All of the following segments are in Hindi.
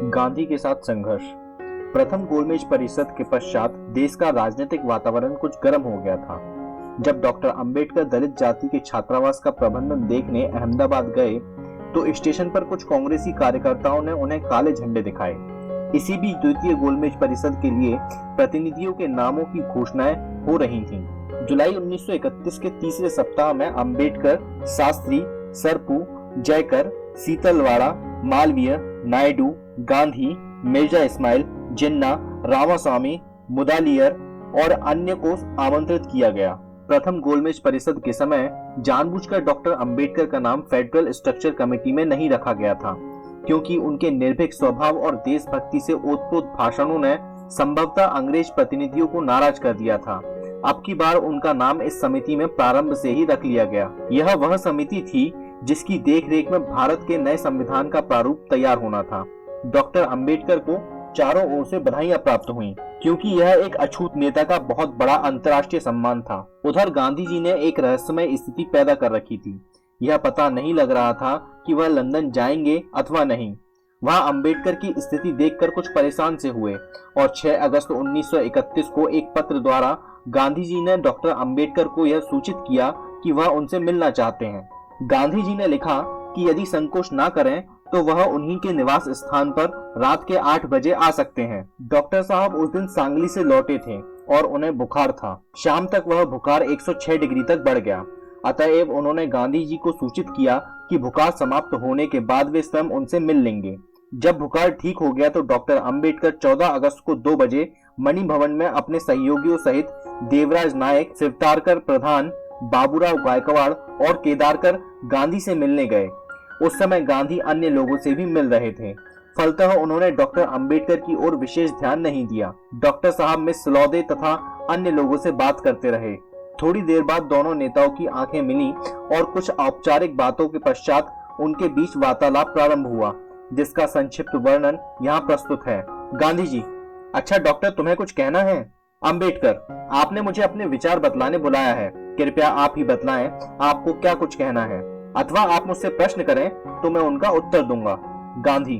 गांधी के साथ संघर्ष। प्रथम गोलमेज परिषद के पश्चात देश का राजनीतिक वातावरण कुछ गर्म हो गया था। जब डॉक्टर अंबेडकर दलित जाति के छात्रावास का प्रबंधन देखने अहमदाबाद गए तो स्टेशन पर कुछ कांग्रेसी कार्यकर्ताओं ने उन्हें काले झंडे दिखाए। इसी बीच द्वितीय गोलमेज परिषद के लिए प्रतिनिधियों के नामों की घोषणाएं हो रही थीं। जुलाई 1931 के तीसरे सप्ताह में अंबेडकर, शास्त्री, सरपू, जयकर, सीतलवाड़ा, मालवीय, नायडू, गांधी, मिर्जा इस्माइल, जिन्ना, रामास्वामी, मुदालियर और अन्य को आमंत्रित किया गया। प्रथम गोलमेज परिषद के समय जानबूझकर डॉक्टर अंबेडकर का नाम फेडरल स्ट्रक्चर कमेटी में नहीं रखा गया था, क्योंकि उनके निर्भीक स्वभाव और देशभक्ति से ओतप्रोत भाषणों ने संभवतः अंग्रेज प्रतिनिधियों को नाराज कर दिया था। अब की बार उनका नाम इस समिति में प्रारंभ से ही रख लिया गया। यह वह समिति थी जिसकी देखरेख में भारत के नए संविधान का प्रारूप तैयार होना था। डॉक्टर अंबेडकर को चारों ओर से बधाइयां प्राप्त हुईं, क्योंकि यह एक अछूत नेता का बहुत बड़ा अंतर्राष्ट्रीय सम्मान था। उधर गांधी जी ने एक रहस्यमय स्थिति पैदा कर रखी थी। यह पता नहीं लग रहा था कि वह लंदन जाएंगे अथवा नहीं। वह अंबेडकर की स्थिति देखकर कुछ परेशान से हुए और 6 अगस्त 1931 को एक पत्र द्वारा गांधी जी ने डॉक्टर अंबेडकर को यह सूचित किया कि वह उनसे मिलना चाहते हैं। गांधी जी ने लिखा कि यदि संकोच ना करें तो वह उन्हीं के निवास स्थान पर रात के 8 बजे आ सकते हैं। डॉक्टर साहब उस दिन सांगली से लौटे थे और उन्हें बुखार था। शाम तक वह बुखार 106 डिग्री तक बढ़ गया। अतएव उन्होंने गांधी जी को सूचित किया कि बुखार समाप्त होने के बाद वे स्वयं उनसे मिल लेंगे। जब बुखार ठीक हो गया तो डॉक्टर अंबेडकर 14 अगस्त को 2 बजे मणि भवन में अपने सहयोगियों सहित देवराज नायक, शिवतारकर प्रधान, बाबूराव गायकवाड़ और केदारकर गांधी से मिलने गए। उस समय गांधी अन्य लोगों से भी मिल रहे थे। फलतः उन्होंने डॉक्टर अंबेडकर की ओर विशेष ध्यान नहीं दिया। डॉक्टर साहब मिस सलौदे तथा अन्य लोगों से बात करते रहे। थोड़ी देर बाद दोनों नेताओं की आंखें मिली और कुछ औपचारिक बातों के पश्चात उनके बीच वार्तालाप प्रारंभ हुआ, जिसका संक्षिप्त वर्णन यहाँ प्रस्तुत है। गांधी जी: अच्छा डॉक्टर, तुम्हें कुछ कहना है? अंबेडकर: आपने मुझे अपने विचार बतलाने बुलाया है, कृपया आप ही बतलाएं आपको क्या कुछ कहना है, अथवा आप मुझसे प्रश्न करें तो मैं उनका उत्तर दूंगा। गांधी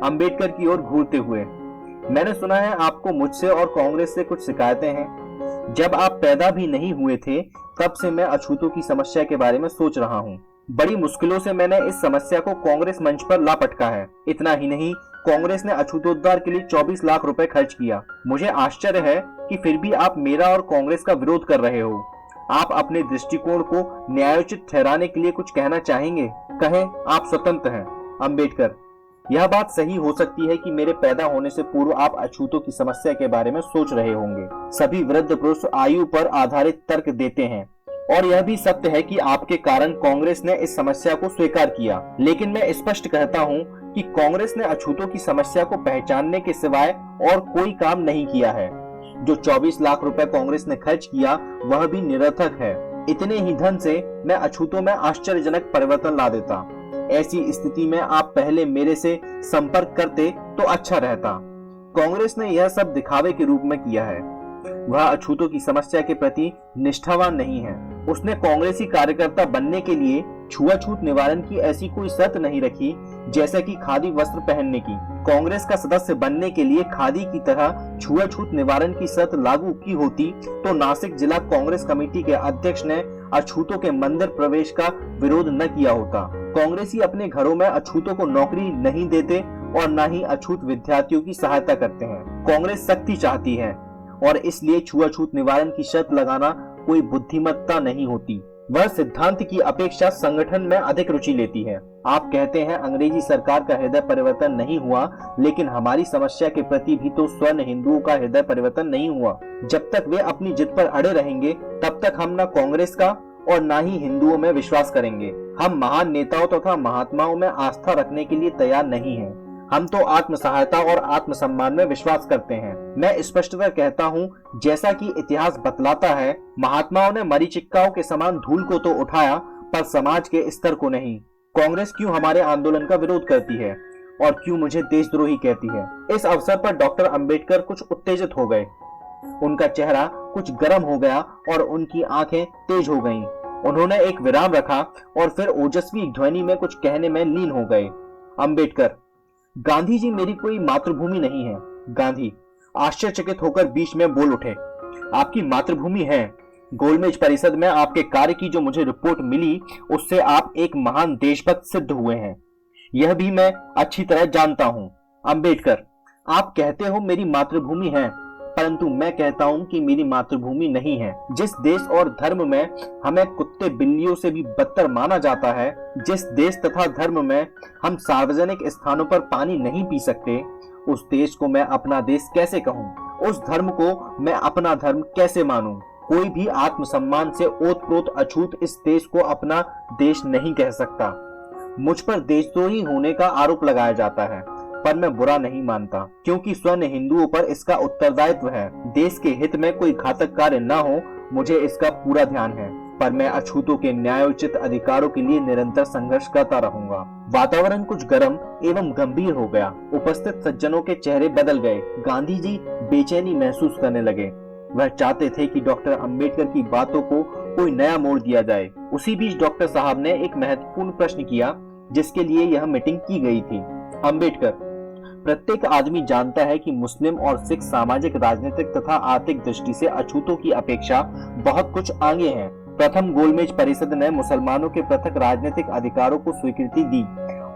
अंबेडकर की ओर घूरते हुए: मैंने सुना है आपको मुझसे और कांग्रेस से कुछ शिकायतें हैं। जब आप पैदा भी नहीं हुए थे तब से मैं अछूतों की समस्या के बारे में सोच रहा हूँ। बड़ी मुश्किलों से मैंने इस समस्या को कांग्रेस मंच पर ला पटका है। इतना ही नहीं, कांग्रेस ने अछूतोद्धार के लिए 24 लाख रुपए खर्च किया। मुझे आश्चर्य है कि फिर भी आप मेरा और कांग्रेस का विरोध कर रहे हो। आप अपने दृष्टिकोण को न्यायोचित ठहराने के लिए कुछ कहना चाहेंगे? कहें, आप स्वतंत्र हैं। अंबेडकर: यह बात सही हो सकती है कि मेरे पैदा होने से पूर्व आप अछूतों की समस्या के बारे में सोच रहे होंगे। सभी वृद्ध पुरुष आयु पर आधारित तर्क देते हैं और यह भी सत्य है कि आपके कारण कांग्रेस ने इस समस्या को स्वीकार किया। लेकिन मैं स्पष्ट कहता हूं कि कांग्रेस ने अछूतों की समस्या को पहचानने के सिवाय और कोई काम नहीं किया है। जो 24 लाख रुपए कांग्रेस ने खर्च किया वह भी निरर्थक है। इतने ही धन से मैं अछूतों में आश्चर्यजनक परिवर्तन ला देता। ऐसी स्थिति में आप पहले मेरे से संपर्क करते तो अच्छा रहता। कांग्रेस ने यह सब दिखावे के रूप में किया है। वह अछूतों की समस्या के प्रति निष्ठावान नहीं है। उसने कांग्रेसी कार्यकर्ता बनने के लिए छुआछूत निवारण की ऐसी कोई शर्त नहीं रखी, जैसे कि खादी वस्त्र पहनने की। कांग्रेस का सदस्य बनने के लिए खादी की तरह छुआछूत निवारण की शर्त लागू की होती तो नासिक जिला कांग्रेस कमेटी के अध्यक्ष ने अछूतों के मंदिर प्रवेश का विरोध न किया होता। कांग्रेसी अपने घरों में अछूतों को नौकरी नहीं देते और न ही अछूत विद्यार्थियों की सहायता करते हैं। कांग्रेस सख्ती चाहती है और इसलिए छुआछूत निवारण की शर्त लगाना कोई बुद्धिमत्ता नहीं होती। वह सिद्धांत की अपेक्षा संगठन में अधिक रुचि लेती है। आप कहते हैं अंग्रेजी सरकार का हृदय परिवर्तन नहीं हुआ, लेकिन हमारी समस्या के प्रति भी तो स्वर्ण हिंदुओं का हृदय परिवर्तन नहीं हुआ। जब तक वे अपनी जिद पर अड़े रहेंगे तब तक हम न कांग्रेस का और न ही हिंदुओं में विश्वास करेंगे। हम महान नेताओं तथा महात्माओं में आस्था रखने के लिए तैयार नहीं हैं। हम तो आत्म सहायता और आत्मसम्मान में विश्वास करते हैं। मैं स्पष्टतः कहता हूँ, जैसा कि इतिहास बतलाता है, महात्माओं ने मरीचिक्काओं के समान धूल को तो उठाया पर समाज के स्तर को नहीं। कांग्रेस क्यों हमारे आंदोलन का विरोध करती है और क्यों मुझे देशद्रोही कहती है? इस अवसर पर डॉक्टर अंबेडकर कुछ उत्तेजित हो गए। उनका चेहरा कुछ गर्म हो गया और उनकी आंखें तेज हो गईं। उन्होंने एक विराम रखा और फिर ओजस्वी ध्वनि में कुछ कहने में लीन हो गए। अंबेडकर: गांधी जी मेरी कोई मातृभूमि नहीं है। गांधी आश्चर्यचकित होकर बीच में बोल उठे, आपकी मातृभूमि है। गोलमेज परिषद में आपके कार्य की जो मुझे रिपोर्ट मिली उससे आप एक महान देशभक्त सिद्ध हुए हैं, यह भी मैं अच्छी तरह जानता हूं। अंबेडकर, आप कहते हो मेरी मातृभूमि है, परंतु मैं कहता हूं कि मेरी मातृभूमि नहीं है। जिस देश और धर्म में हमें कुत्ते बिल्लियों से भी बदतर माना जाता है, जिस देश तथा धर्म में हम सार्वजनिक स्थानों पर पानी नहीं पी सकते, उस देश को मैं अपना देश कैसे कहूं? उस धर्म को मैं अपना धर्म कैसे मानूं? कोई भी आत्मसम्मान से ओतप्रोत अछूत इस देश को अपना देश नहीं कह सकता। मुझ पर देशद्रोही होने का आरोप लगाया जाता है, पर मैं बुरा नहीं मानता, क्योंकि स्वर्ण हिंदुओं पर इसका उत्तरदायित्व है। देश के हित में कोई घातक कार्य न हो, मुझे इसका पूरा ध्यान है, पर मैं अछूतों के न्यायोचित अधिकारों के लिए निरंतर संघर्ष करता रहूंगा। वातावरण कुछ गर्म एवं गंभीर हो गया। उपस्थित सज्जनों के चेहरे बदल गए। गांधी जी बेचैनी महसूस करने लगे। वह चाहते थे कि डॉक्टर अंबेडकर की बातों को कोई नया मोड़ दिया जाए। उसी बीच डॉक्टर साहब ने एक महत्वपूर्ण प्रश्न किया, जिसके लिए यह मीटिंग की गई थी। अंबेडकर, प्रत्येक आदमी जानता है कि मुस्लिम और सिख सामाजिक, राजनीतिक तथा आर्थिक दृष्टि से अछूतों की अपेक्षा बहुत कुछ आगे हैं। प्रथम गोलमेज परिषद ने मुसलमानों के पृथक राजनीतिक अधिकारों को स्वीकृति दी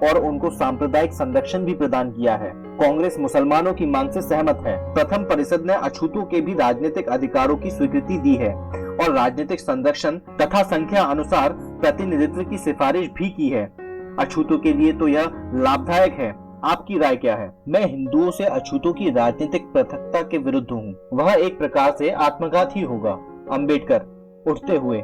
और उनको सांप्रदायिक संरक्षण भी प्रदान किया है। कांग्रेस मुसलमानों की मांग से सहमत है। प्रथम परिषद ने अछूतों के भी राजनीतिक अधिकारों की स्वीकृति दी है और राजनीतिक संरक्षण तथा संख्या अनुसार प्रतिनिधित्व की सिफारिश भी की है। अछूतों के लिए तो यह लाभदायक है। आपकी राय क्या है? मैं हिंदुओं से अछूतों की राजनीतिक पृथकता के विरुद्ध हूँ। वह एक प्रकार से आत्मघात ही होगा। अंबेडकर उठते हुए,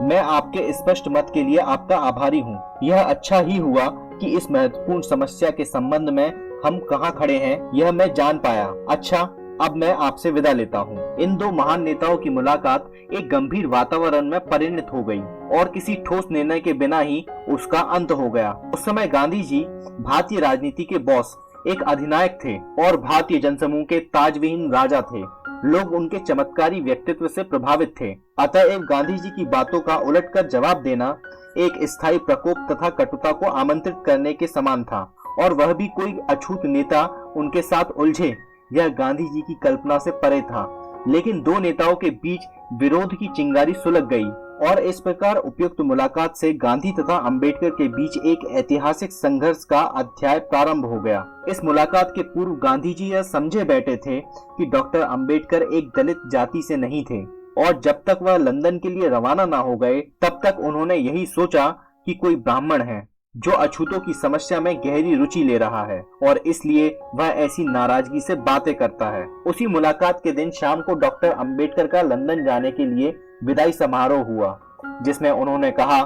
मैं आपके स्पष्ट मत के लिए आपका आभारी हूँ। यह अच्छा ही हुआ कि इस महत्वपूर्ण समस्या के संबंध में हम कहाँ खड़े हैं यह मैं जान पाया। अच्छा, अब मैं आपसे विदा लेता हूँ। इन दो महान नेताओं की मुलाकात एक गंभीर वातावरण में परिणत हो गई और किसी ठोस निर्णय के बिना ही उसका अंत हो गया। उस समय गांधी जी भारतीय राजनीति के बॉस, एक अधिनायक थे और भारतीय जनसमूह के ताजविहीन राजा थे। लोग उनके चमत्कारी व्यक्तित्व से प्रभावित थे। अतएव गांधी जी की बातों का उलटकर जवाब देना एक स्थायी प्रकोप तथा कटुता को आमंत्रित करने के समान था, और वह भी कोई अछूत नेता उनके साथ उलझे, यह गांधी जी की कल्पना से परे था। लेकिन दो नेताओं के बीच विरोध की चिंगारी सुलग गई और इस प्रकार उपयुक्त मुलाकात से गांधी तथा अंबेडकर के बीच एक ऐतिहासिक संघर्ष का अध्याय प्रारंभ हो गया। इस मुलाकात के पूर्व गांधी जी यह समझे बैठे थे कि डॉक्टर अंबेडकर एक दलित जाति से नहीं थे, और जब तक वह लंदन के लिए रवाना ना हो गए तब तक उन्होंने यही सोचा कि कोई ब्राह्मण है जो अछूतों की समस्या में गहरी रुचि ले रहा है और इसलिए वह ऐसी नाराजगी से बातें करता है। उसी मुलाकात के दिन शाम को डॉक्टर अंबेडकर का लंदन जाने के लिए विदाई समारोह हुआ, जिसमें उन्होंने कहा,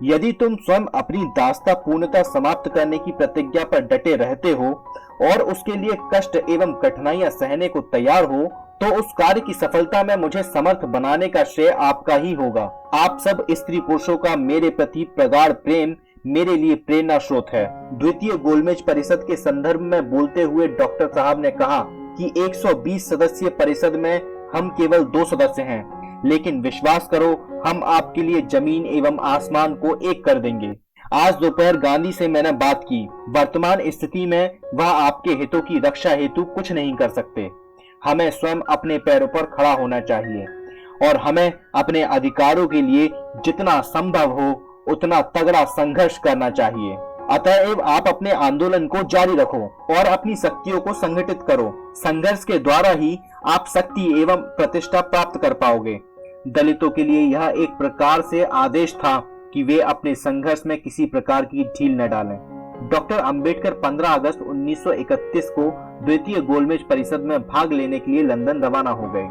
यदि तुम स्वयं अपनी दास्ता पूर्णतः समाप्त करने की प्रतिज्ञा पर डटे रहते हो और उसके लिए कष्ट एवं कठिनाइयां सहने को तैयार हो, तो उस कार्य की सफलता में मुझे समर्थ बनाने का श्रेय आपका ही होगा। आप सब स्त्री पुरुषों का मेरे प्रति प्रगाढ़ प्रेम मेरे लिए प्रेरणा स्रोत है। द्वितीय गोलमेज परिषद के संदर्भ में बोलते हुए डॉक्टर साहब ने कहा कि 120 सदस्यीय परिषद में हम केवल 2 सदस्य हैं, लेकिन विश्वास करो हम आपके लिए जमीन एवं आसमान को एक कर देंगे। आज दोपहर गांधी से मैंने बात की। वर्तमान स्थिति में वह आपके हितों की रक्षा हेतु कुछ नहीं कर सकते। हमें स्वयं अपने पैरों पर खड़ा होना चाहिए और हमें अपने अधिकारों के लिए जितना संभव हो उतना तगड़ा संघर्ष करना चाहिए। अतएव आप अपने आंदोलन को जारी रखो और अपनी शक्तियों को संगठित करो। संघर्ष के द्वारा ही आप शक्ति एवं प्रतिष्ठा प्राप्त कर पाओगे। दलितों के लिए यह एक प्रकार से आदेश था कि वे अपने संघर्ष में किसी प्रकार की ढील न डालें। डॉक्टर अंबेडकर 15 अगस्त 1931 को द्वितीय गोलमेज परिषद में भाग लेने के लिए लंदन रवाना हो गए,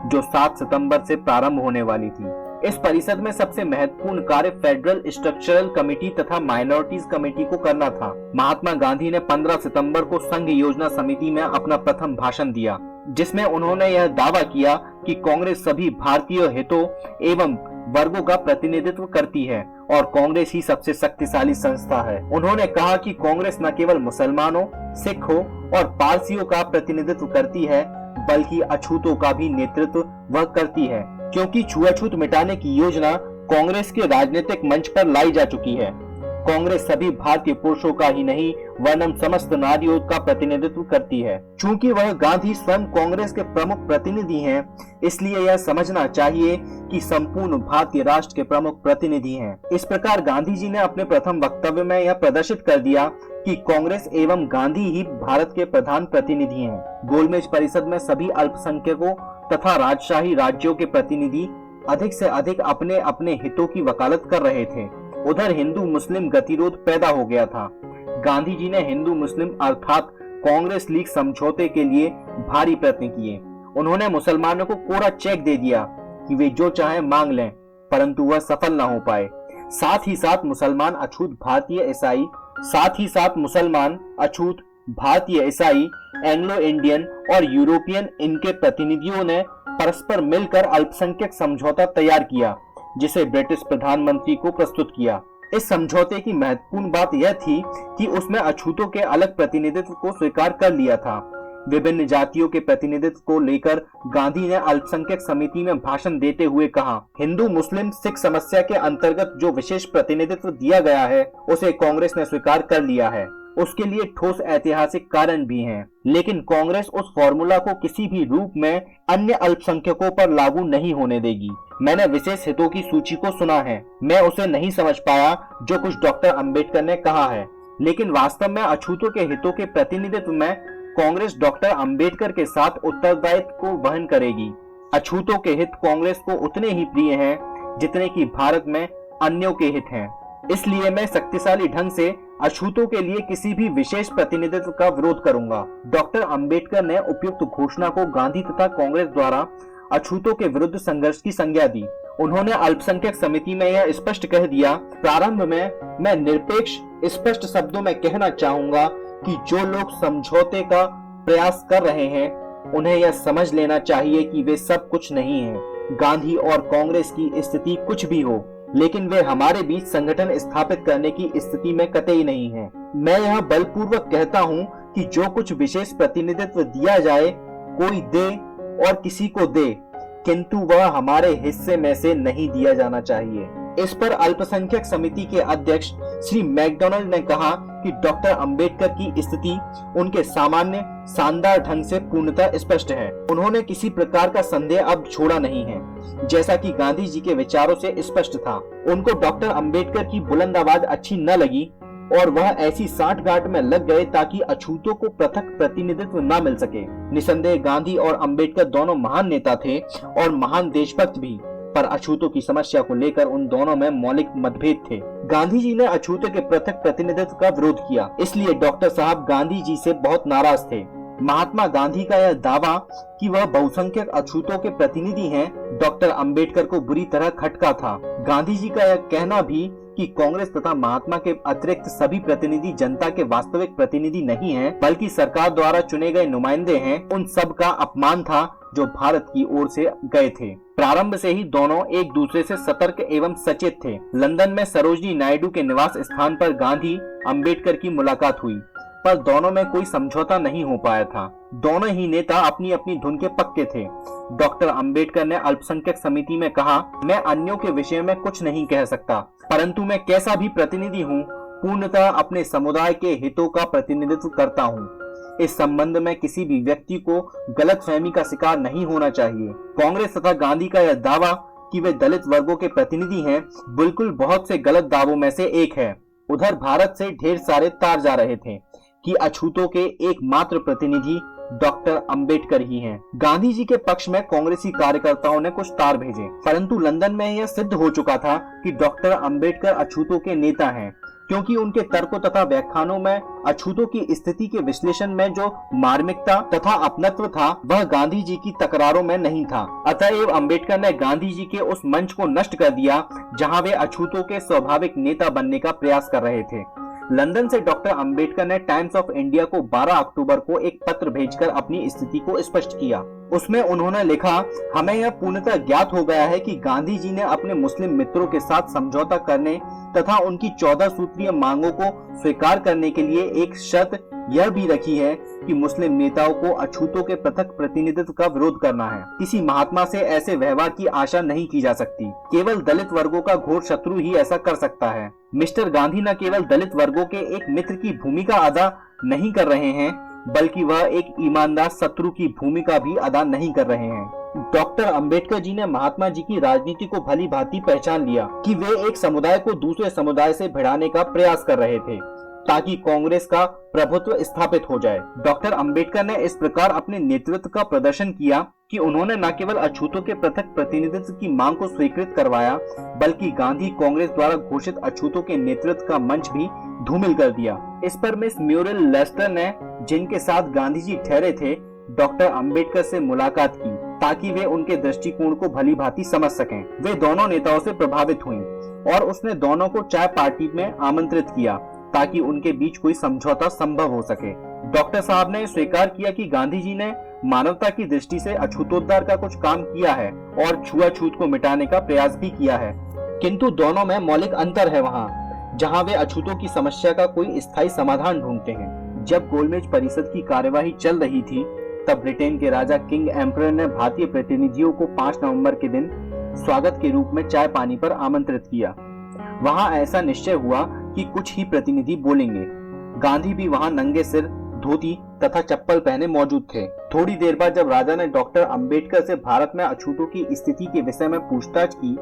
जो 7 सितंबर से प्रारंभ होने वाली थी। इस परिषद में सबसे महत्वपूर्ण कार्य फेडरल स्ट्रक्चरल कमेटी तथा माइनॉरिटीज कमेटी को करना था। महात्मा गांधी ने 15 सितंबर को संघ योजना समिति में अपना प्रथम भाषण दिया, जिसमें उन्होंने यह दावा किया कि कांग्रेस सभी भारतीय हितों एवं वर्गों का प्रतिनिधित्व करती है और कांग्रेस ही सबसे शक्तिशाली संस्था है। उन्होंने कहा कि कांग्रेस न केवल मुसलमानों, सिखों और पारसियों का प्रतिनिधित्व करती है, बल्कि अछूतों का भी नेतृत्व वह करती है, क्योंकि छुआछूत मिटाने की योजना कांग्रेस के राजनीतिक मंच पर लाई जा चुकी है। कांग्रेस सभी भारतीय पुरुषों का ही नहीं वरन समस्त नारियों का प्रतिनिधित्व करती है। चूंकि वह गांधी स्वयं कांग्रेस के प्रमुख प्रतिनिधि हैं, इसलिए यह समझना चाहिए कि संपूर्ण भारतीय राष्ट्र के प्रमुख प्रतिनिधि हैं। इस प्रकार गांधी जी ने अपने प्रथम वक्तव्य में यह प्रदर्शित कर दिया कि कांग्रेस एवं गांधी ही भारत के प्रधान प्रतिनिधि हैं। गोलमेज परिषद में सभी अल्पसंख्यकों तथा राजशाही राज्यों के प्रतिनिधि अधिक से अधिक अपने अपने हितों की वकालत कर रहे थे। उधर हिंदू मुस्लिम गतिरोध पैदा हो गया था। गांधी जी ने हिंदू मुस्लिम अर्थात कांग्रेस लीग समझौते के लिए भारी प्रयत्न किए। उन्होंने मुसलमानों को कोरा चेक दे दिया कि वे जो चाहे मांग लें, परंतु वह सफल न हो पाए। साथ ही साथ मुसलमान अछूत भारतीय ईसाई एंग्लो इंडियन और यूरोपियन इनके प्रतिनिधियों ने परस्पर मिलकर अल्पसंख्यक समझौता तैयार किया, जिसे ब्रिटिश प्रधानमंत्री को प्रस्तुत किया। इस समझौते की महत्वपूर्ण बात यह थी कि उसमें अछूतों के अलग प्रतिनिधित्व को स्वीकार कर लिया था। विभिन्न जातियों के प्रतिनिधित्व को लेकर गांधी ने अल्पसंख्यक समिति में भाषण देते हुए कहा, हिंदू मुस्लिम सिख समस्या के अंतर्गत जो विशेष प्रतिनिधित्व दिया गया है उसे कांग्रेस ने स्वीकार कर लिया है। उसके लिए ठोस ऐतिहासिक कारण भी हैं, लेकिन कांग्रेस उस फॉर्मूला को किसी भी रूप में अन्य अल्पसंख्यकों पर लागू नहीं होने देगी। मैंने विशेष हितों की सूची को सुना है, मैं उसे नहीं समझ पाया जो कुछ डॉक्टर अंबेडकर ने कहा है, लेकिन वास्तव में अछूतों के हितों के प्रतिनिधित्व में कांग्रेस डॉक्टर अंबेडकर के साथ उत्तरदायित्व को वहन करेगी। अछूतों के हित कांग्रेस को उतने ही प्रिय हैं जितने कि भारत में अन्यों के हित हैं। इसलिए मैं शक्तिशाली ढंग से अछूतों के लिए किसी भी विशेष प्रतिनिधित्व का विरोध करूंगा। डॉक्टर अंबेडकर ने उपयुक्त घोषणा को गांधी तथा कांग्रेस द्वारा अछूतों के विरुद्ध संघर्ष की संज्ञा दी। उन्होंने अल्पसंख्यक समिति में यह स्पष्ट कह दिया, प्रारंभ में मैं निरपेक्ष स्पष्ट शब्दों में कहना चाहूंगा कि जो लोग समझौते का प्रयास कर रहे हैं उन्हें यह समझ लेना चाहिए कि वे सब कुछ नहीं हैं। गांधी और कांग्रेस की स्थिति कुछ भी हो, लेकिन वे हमारे बीच संगठन स्थापित करने की स्थिति में कतई नहीं है। मैं यह बलपूर्वक कहता हूं कि जो कुछ विशेष प्रतिनिधित्व दिया जाए कोई दे और किसी को दे, किंतु वह हमारे हिस्से में से नहीं दिया जाना चाहिए। इस पर अल्पसंख्यक समिति के अध्यक्ष श्री मैकडोनाल्ड ने कहा कि डॉक्टर अंबेडकर की स्थिति उनके सामान्य शानदार ढंग से पूर्णतः स्पष्ट है। उन्होंने किसी प्रकार का संदेह अब छोड़ा नहीं है, जैसा कि गांधी जी के विचारों से स्पष्ट था। उनको डॉक्टर अंबेडकर की बुलंद आवाज अच्छी न लगी और वह ऐसी साठगांठ में लग गए ताकि अछूतों को पृथक प्रतिनिधित्व न मिल सके। निसंदेह गांधी और अंबेडकर दोनों महान नेता थे और महान देशभक्त भी, पर अछूतों की समस्या को लेकर उन दोनों में मौलिक मतभेद थे। गांधी जी ने अछूतों के पृथक प्रतिनिधित्व का विरोध किया, इसलिए डॉक्टर साहब गांधी जी से बहुत नाराज थे। महात्मा गांधी का यह दावा कि वह बहुसंख्यक अछूतों के प्रतिनिधि हैं, डॉक्टर अंबेडकर को बुरी तरह खटका था। गांधी जी का यह कहना भी कि कांग्रेस तथा महात्मा के अतिरिक्त सभी प्रतिनिधि जनता के वास्तविक प्रतिनिधि नहीं हैं, बल्कि सरकार द्वारा चुने गए नुमाइंदे हैं, उन सब का अपमान था जो भारत की ओर से गए थे। प्रारंभ से ही दोनों एक दूसरे से सतर्क एवं सचेत थे। लंदन में सरोजनी नायडू के निवास स्थान पर गांधी अंबेडकर की मुलाकात हुई, पर दोनों में कोई समझौता नहीं हो पाया था। दोनों ही नेता अपनी अपनी धुन के पक्के थे। डॉक्टर अंबेडकर ने अल्पसंख्यक समिति में कहा, मैं अन्यों के विषय में कुछ नहीं कह सकता, परंतु मैं कैसा भी प्रतिनिधि हूँ, पूर्णतः अपने समुदाय के हितों का प्रतिनिधित्व करता हूँ। इस संबंध में किसी भी व्यक्ति को गलतफहमी का शिकार नहीं होना चाहिए। कांग्रेस तथा गांधी का यह दावा कि वे दलित वर्गों के प्रतिनिधि हैं, बिल्कुल बहुत से गलत दावों में से एक है। उधर भारत से ढेर सारे तार जा रहे थे कि अछूतों के एकमात्र प्रतिनिधि डॉक्टर अंबेडकर ही हैं। गांधी जी के पक्ष में कांग्रेसी कार्यकर्ताओं ने कुछ तार भेजे, परंतु लंदन में यह सिद्ध हो चुका था कि डॉक्टर अंबेडकर अछूतों के नेता हैं, क्योंकि उनके तर्कों तथा व्याख्यानों में अछूतों की स्थिति के विश्लेषण में जो मार्मिकता तथा अपनत्व था वह गांधी जी की तकरारों में नहीं था। अतएव अंबेडकर ने गांधी जी के उस मंच को नष्ट कर दिया जहां वे अछूतों के स्वाभाविक नेता बनने का प्रयास कर रहे थे। लंदन से डॉक्टर अंबेडकर ने टाइम्स ऑफ इंडिया को 12 अक्टूबर को एक पत्र भेजकर अपनी स्थिति को स्पष्ट किया। उसमें उन्होंने लिखा, हमें यह पूर्णतः ज्ञात हो गया है कि गांधी जी ने अपने मुस्लिम मित्रों के साथ समझौता करने तथा उनकी 14 सूत्रीय मांगों को स्वीकार करने के लिए एक शर्त यह भी रखी है कि मुस्लिम नेताओं को अछूतों के पृथक प्रतिनिधित्व का विरोध करना है। किसी महात्मा से ऐसे व्यवहार की आशा नहीं की जा सकती। केवल दलित वर्गों का घोर शत्रु ही ऐसा कर सकता है। मिस्टर गांधी न केवल दलित वर्गों के एक मित्र की भूमिका अदा नहीं कर रहे हैं, बल्कि वह एक ईमानदार शत्रु की भूमिका भी अदा नहीं कर रहे हैं। डॉक्टर अंबेडकर जी ने महात्मा जी की राजनीति को भली भांति पहचान लिया कि वे एक समुदाय को दूसरे समुदाय से भिड़ाने का प्रयास कर रहे थे ताकि कांग्रेस का प्रभुत्व स्थापित हो जाए। डॉक्टर अंबेडकर ने इस प्रकार अपने नेतृत्व का प्रदर्शन किया कि उन्होंने न केवल अछूतों के पृथक प्रतिनिधित्व की मांग को स्वीकृत करवाया, बल्कि गांधी कांग्रेस द्वारा घोषित अछूतों के नेतृत्व का मंच भी धूमिल कर दिया। इस पर मिस म्यूरिल लेस्टर ने, जिनके साथ गांधी जी ठहरे थे, डॉक्टर अंबेडकर से मुलाकात की ताकि वे उनके दृष्टिकोण को भली भांति समझ सकें। वे दोनों नेताओं से प्रभावित हुईं और उसने दोनों को चाय पार्टी में आमंत्रित किया ताकि उनके बीच कोई समझौता संभव हो सके। डॉक्टर साहब ने स्वीकार किया कि गांधी जी ने मानवता की दृष्टि से अछूतोद्धार का कुछ काम किया है और छुआछूत को मिटाने का प्रयास भी किया है, किंतु दोनों में मौलिक अंतर है वहाँ जहाँ वे अछूतों की समस्या का कोई स्थायी समाधान ढूंढते हैं। जब गोलमेज परिषद की कार्यवाही चल रही थी, तब ब्रिटेन के राजा किंग एम्परर ने भारतीय प्रतिनिधियों को 5 नवंबर के दिन स्वागत के रूप में चाय पानी पर आमंत्रित किया। वहां ऐसा निश्चय हुआ कि कुछ ही प्रतिनिधि बोलेंगे। गांधी भी वहां नंगे सिर, धोती तथा चप्पल पहने मौजूद थे। थोड़ी देर बाद जब राजा ने डॉक्टर अंबेडकर से भारत में अछूतों की स्थिति के विषय में पूछताछ की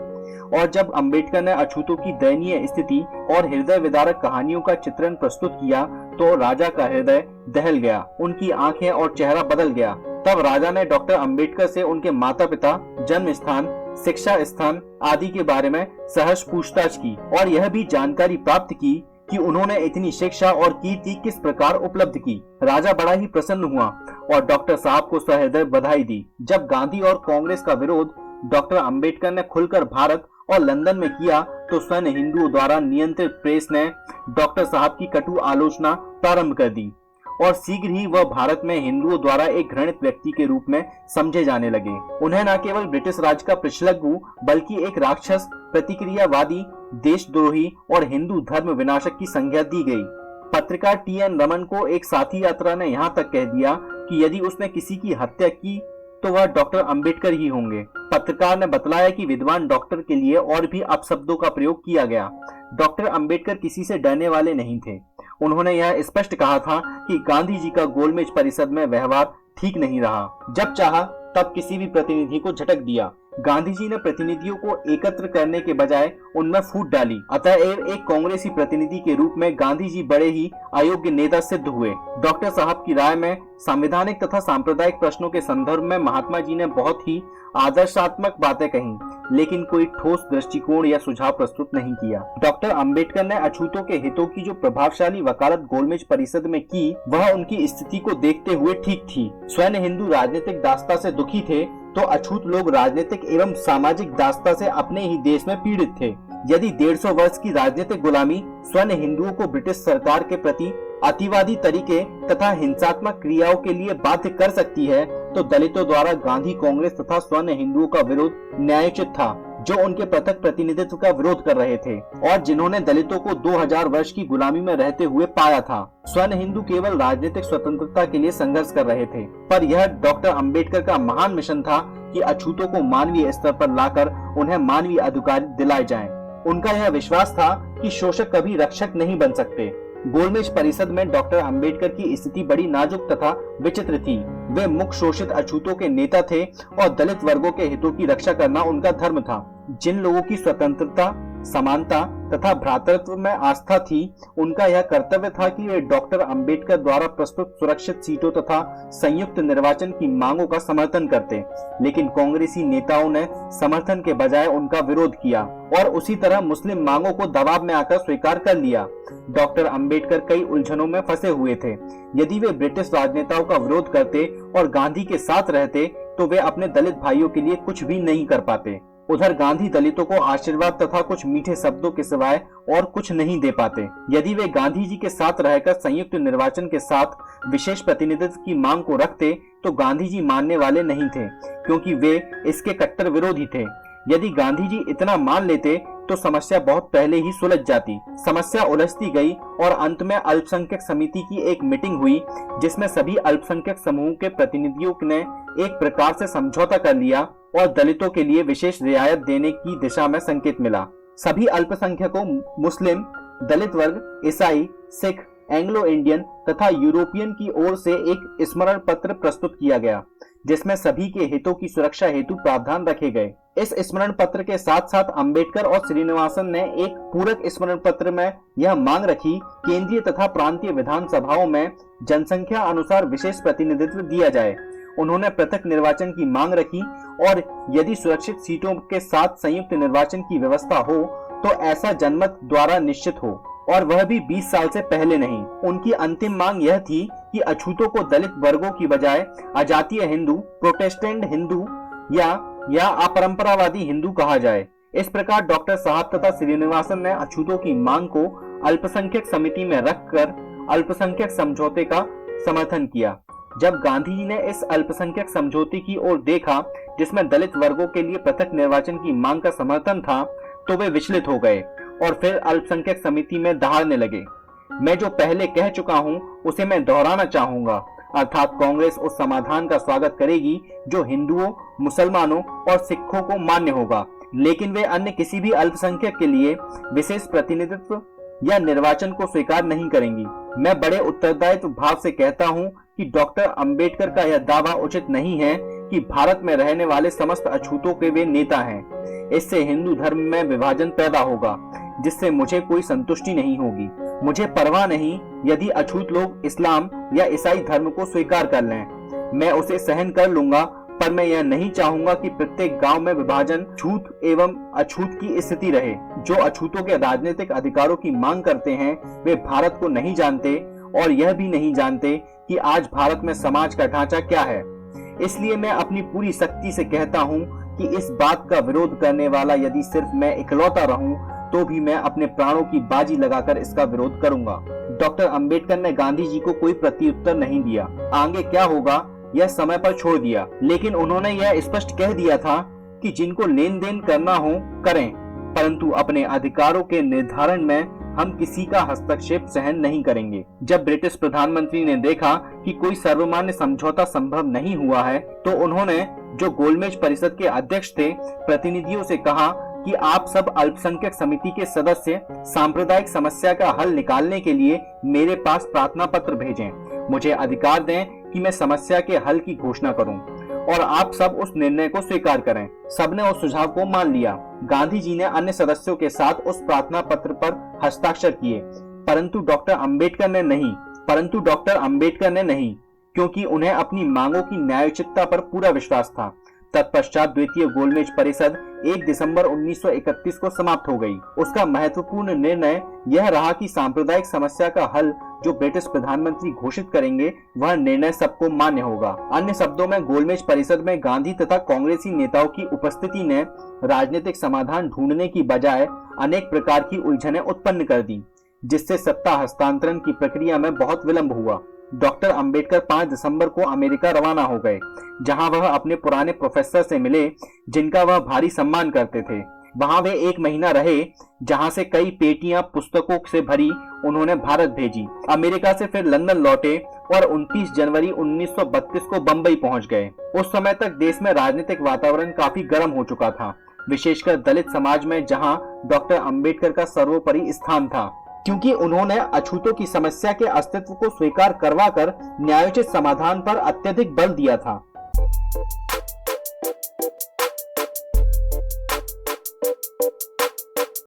और जब अंबेडकर ने अछूतों की दयनीय स्थिति और हृदय विदारक कहानियों का चित्रण प्रस्तुत किया, तो राजा का हृदय दहल गया, उनकी आंखें और चेहरा बदल गया। तब राजा ने डॉक्टर अंबेडकर से उनके माता पिता, जन्म स्थान, शिक्षा स्थान आदि के बारे में सहज पूछताछ की और यह भी जानकारी प्राप्त की कि उन्होंने इतनी शिक्षा और कीर्ति किस प्रकार उपलब्ध की। राजा बड़ा ही प्रसन्न हुआ और डॉक्टर साहब को सहृदय बधाई दी। जब गांधी और कांग्रेस का विरोध डॉक्टर अंबेडकर ने खुलकर भारत और लंदन में किया, तो स्वयं हिंदुओं द्वारा नियंत्रित प्रेस ने डॉक्टर साहब की कटु आलोचना प्रारंभ कर दी और शीघ्र ही वह भारत में हिंदुओं द्वारा एक घृणित व्यक्ति के रूप में समझे जाने लगे। उन्हें न केवल ब्रिटिश राज का पिछलग्गू, बल्कि एक राक्षस, प्रतिक्रियावादी, देशद्रोही और हिंदू धर्म विनाशक की संज्ञा दी गई। पत्रकार टी.एन. रमन को एक साथी यात्रा ने यहाँ तक कह दिया कि यदि उसने किसी की हत्या की तो वह डॉक्टर अंबेडकर ही होंगे। पत्रकार ने बतलाया कि विद्वान डॉक्टर के लिए और भी अपशब्दों का प्रयोग किया गया। डॉक्टर अंबेडकर किसी से डरने वाले नहीं थे। उन्होंने यह स्पष्ट कहा था कि गांधी जी का गोलमेज परिषद में व्यवहार ठीक नहीं रहा। जब चाहा तब किसी भी प्रतिनिधि को झटक दिया। गांधी जी ने प्रतिनिधियों को एकत्र करने के बजाय उनमें फूट डाली। अतएव एक कांग्रेसी प्रतिनिधि के रूप में गांधी जी बड़े ही अयोग्य नेता सिद्ध हुए। डॉक्टर साहब की राय में संवैधानिक तथा सांप्रदायिक प्रश्नों के संदर्भ में महात्मा जी ने बहुत ही आदर्शात्मक बातें कही, लेकिन कोई ठोस दृष्टिकोण या सुझाव प्रस्तुत नहीं किया। डॉक्टर अंबेडकर ने अछूतों के हितों की जो प्रभावशाली वकालत गोलमेज परिषद में की, वह उनकी स्थिति को देखते हुए ठीक थी। स्वयं हिंदू राजनीतिक दास्ता से दुखी थे, तो अछूत लोग राजनीतिक एवं सामाजिक दास्ता से अपने ही देश में पीड़ित थे। यदि 150 वर्ष की राजनीतिक गुलामी स्वयं हिंदुओं को ब्रिटिश सरकार के प्रति अतिवादी तरीके तथा हिंसात्मक क्रियाओं के लिए बाध्य कर सकती है, तो दलितों द्वारा गांधी कांग्रेस तथा स्वयं हिंदुओं का विरोध न्यायोचित था, जो उनके पृथक प्रतिनिधित्व का विरोध कर रहे थे और जिन्होंने दलितों को 2000 वर्ष की गुलामी में रहते हुए पाया था। स्वयं हिंदू केवल राजनीतिक स्वतंत्रता के लिए संघर्ष कर रहे थे, पर यह डॉक्टर अंबेडकर का महान मिशन था कि अछूतों को मानवीय स्तर पर लाकर उन्हें मानवीय अधिकार दिलाए जाएं। उनका यह विश्वास था कि शोषक कभी रक्षक नहीं बन सकते। गोलमेज परिषद में डॉक्टर अंबेडकर की स्थिति बड़ी नाजुक तथा विचित्र थी। वे मुख्य शोषित अछूतों के नेता थे और दलित वर्गों के हितों की रक्षा करना उनका धर्म था। जिन लोगों की स्वतंत्रता, समानता तथा भ्रातृत्व में आस्था थी, उनका यह कर्तव्य था कि वे डॉक्टर अंबेडकर द्वारा प्रस्तुत सुरक्षित सीटों तथा संयुक्त निर्वाचन की मांगों का समर्थन करते। लेकिन कांग्रेसी नेताओं ने समर्थन के बजाय उनका विरोध किया और उसी तरह मुस्लिम मांगों को दबाव में आकर स्वीकार कर लिया। डॉक्टर अंबेडकर कई उलझनों में फंसे हुए थे। यदि वे ब्रिटिश राजनेताओं का विरोध करते और गांधी के साथ रहते, तो वे अपने दलित भाइयों के लिए कुछ भी नहीं कर पाते। उधर गांधी दलितों को आशीर्वाद तथा कुछ मीठे शब्दों के सिवाय और कुछ नहीं दे पाते। यदि वे गांधी जी के साथ रहकर संयुक्त निर्वाचन के साथ विशेष प्रतिनिधित्व की मांग को रखते, तो गांधी जी मानने वाले नहीं थे, क्योंकि वे इसके कट्टर विरोधी थे। यदि गांधी जी इतना मान लेते तो समस्या बहुत पहले ही सुलझ जाती। समस्या उलझती गई और अंत में अल्पसंख्यक समिति की एक मीटिंग हुई जिसमें सभी अल्पसंख्यक समूह के प्रतिनिधियों ने एक प्रकार से समझौता कर लिया और दलितों के लिए विशेष रियायत देने की दिशा में संकेत मिला। सभी अल्पसंख्यकों मुस्लिम, दलित वर्ग, ईसाई, सिख, एंग्लो इंडियन तथा यूरोपियन की ओर से एक स्मरण पत्र प्रस्तुत किया गया जिसमें सभी के हितों की सुरक्षा हेतु प्रावधान रखे गए। इस स्मरण पत्र के साथ साथ अंबेडकर और श्रीनिवासन ने एक पूरक स्मरण पत्र में यह मांग रखी केंद्रीय तथा प्रांतीय विधानसभाओं में जनसंख्या अनुसार विशेष प्रतिनिधित्व दिया जाए। उन्होंने पृथक निर्वाचन की मांग रखी और यदि सुरक्षित सीटों के साथ संयुक्त निर्वाचन की व्यवस्था हो तो ऐसा जनमत द्वारा निश्चित हो और वह भी 20 साल से पहले नहीं। उनकी अंतिम मांग यह थी कि अछूतों को दलित वर्गों की बजाय अजातीय हिंदू, प्रोटेस्टेंट हिंदू या अपरंपरावादी हिंदू कहा जाए। इस प्रकार डॉक्टर साहब तथा श्रीनिवासन ने अछूतों की मांग को अल्पसंख्यक समिति में रखकर अल्पसंख्यक समझौते का समर्थन किया। जब गांधी जी ने इस अल्पसंख्यक समझौते की ओर देखा जिसमें दलित वर्गों के लिए पृथक निर्वाचन की मांग का समर्थन था तो वे विचलित हो गए और फिर अल्पसंख्यक समिति में दहाड़ने लगे। मैं जो पहले कह चुका हूं उसे मैं दोहराना चाहूंगा, अर्थात कांग्रेस उस समाधान का स्वागत करेगी जो हिंदुओं, मुसलमानों और सिखों को मान्य होगा, लेकिन वे अन्य किसी भी अल्पसंख्यक के लिए विशेष प्रतिनिधित्व या निर्वाचन को स्वीकार नहीं करेंगी। मैं बड़े उत्तरदायित्व भाव से कहता हूं कि डॉक्टर अंबेडकर का यह दावा उचित नहीं है कि भारत में रहने वाले समस्त अछूतों के वे नेता हैं। इससे हिंदू धर्म में विभाजन पैदा होगा जिससे मुझे कोई संतुष्टि नहीं होगी। मुझे परवाह नहीं यदि अछूत लोग इस्लाम या ईसाई धर्म को स्वीकार कर लें, मैं उसे सहन कर लूंगा, पर मैं यह नहीं चाहूंगा कि प्रत्येक गांव में विभाजन, छूत एवं अछूत की स्थिति रहे। जो अछूतों के राजनीतिक अधिकारों की मांग करते हैं वे भारत को नहीं जानते और यह भी नहीं जानते कि आज भारत में समाज का ढांचा क्या है। इसलिए मैं अपनी पूरी शक्ति से कहता हूं कि इस बात का विरोध करने वाला यदि सिर्फ मैं इकलौता रहूं तो भी मैं अपने प्राणों की बाजी लगाकर इसका विरोध करूंगा। डॉक्टर अंबेडकर ने गांधी जी को कोई प्रत्युत्तर नहीं दिया। आगे क्या होगा यह समय पर छोड़ दिया, लेकिन उन्होंने यह स्पष्ट कह दिया था कि जिनको लेन देन करना हो करें, परंतु अपने अधिकारों के निर्धारण में हम किसी का हस्तक्षेप सहन नहीं करेंगे। जब ब्रिटिश प्रधानमंत्री ने देखा कि कोई सर्वमान्य समझौता संभव नहीं हुआ है तो उन्होंने, जो गोलमेज परिषद के अध्यक्ष थे, प्रतिनिधियों से कहा कि आप सब अल्पसंख्यक समिति के सदस्य सांप्रदायिक समस्या का हल निकालने के लिए मेरे पास प्रार्थना पत्र भेजें। मुझे अधिकार दें कि मैं समस्या के हल की घोषणा करूं और आप सब उस निर्णय को स्वीकार करें। सबने उस सुझाव को मान लिया। गांधी जी ने अन्य सदस्यों के साथ उस प्रार्थना पत्र पर हस्ताक्षर किए, परंतु डॉक्टर अंबेडकर ने नहीं, क्योंकि उन्हें अपनी मांगों की न्यायोचितता पर पूरा विश्वास था। तत्पश्चात द्वितीय गोलमेज परिषद 1 दिसंबर 1931 को समाप्त हो गई। उसका महत्वपूर्ण निर्णय यह रहा कि सांप्रदायिक समस्या का हल जो ब्रिटिश प्रधानमंत्री घोषित करेंगे वह निर्णय सबको मान्य होगा। अन्य शब्दों में गोलमेज परिषद में गांधी तथा कांग्रेसी नेताओं की उपस्थिति ने राजनीतिक समाधान ढूंढने की बजाय अनेक प्रकार की उलझनें उत्पन्न कर दी, जिससे सत्ता हस्तांतरण की प्रक्रिया में बहुत विलंब हुआ। डॉक्टर अंबेडकर 5 दिसंबर को अमेरिका रवाना हो गए, जहां वह अपने पुराने प्रोफेसर से मिले जिनका वह भारी सम्मान करते थे। वहां वे 1 महीना रहे, जहां से कई पेटियां पुस्तकों से भरी उन्होंने भारत भेजी। अमेरिका से फिर लंदन लौटे और 29 जनवरी 1932 को बंबई पहुंच गए। उस समय तक देश में राजनीतिक वातावरण काफी गर्म हो चुका था, विशेषकर दलित समाज में, जहां डॉक्टर अंबेडकर का सर्वोपरि स्थान था, क्योंकि उन्होंने अछूतों की समस्या के अस्तित्व को स्वीकार करवाकर न्यायोचित समाधान पर अत्यधिक बल दिया था।